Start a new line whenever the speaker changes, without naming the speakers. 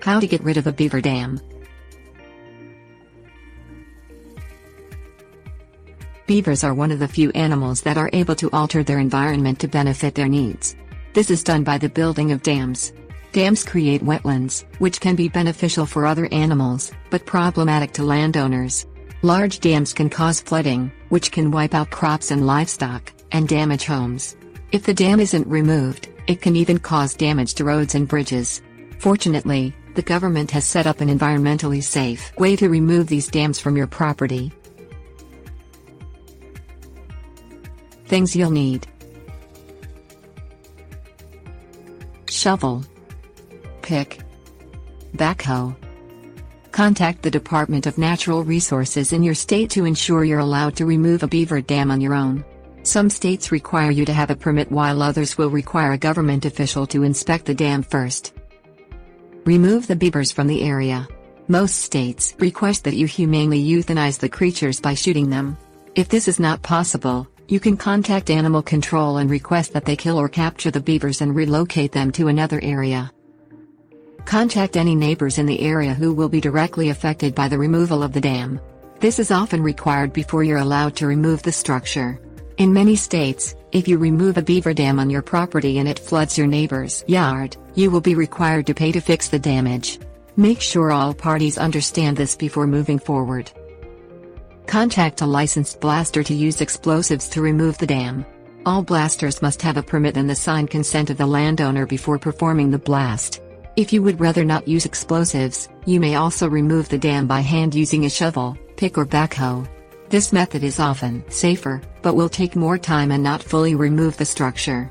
How to get rid of a beaver dam. Beavers are one of the few animals that are able to alter their environment to benefit their needs. This is done by the building of dams. Dams create wetlands, which can be beneficial for other animals, but problematic to landowners. Large dams can cause flooding, which can wipe out crops and livestock, and damage homes. If the dam isn't removed, it can even cause damage to roads and bridges. Fortunately, the government has set up an environmentally safe way to remove these dams from your property. Things you'll need: shovel, pick, backhoe. Contact the Department of Natural Resources in your state to ensure you're allowed to remove a beaver dam on your own. Some states require you to have a permit, while others will require a government official to inspect the dam first. Remove the beavers from the area. Most states request that you humanely euthanize the creatures by shooting them. If this is not possible, you can contact animal control and request that they kill or capture the beavers and relocate them to another area. Contact any neighbors in the area who will be directly affected by the removal of the dam. This is often required before you're allowed to remove the structure. In many states, if you remove a beaver dam on your property and it floods your neighbor's yard, you will be required to pay to fix the damage. Make sure all parties understand this before moving forward. Contact a licensed blaster to use explosives to remove the dam. All blasters must have a permit and the signed consent of the landowner before performing the blast. If you would rather not use explosives, you may also remove the dam by hand using a shovel, pick or backhoe. This method is often safer, but will take more time and not fully remove the structure.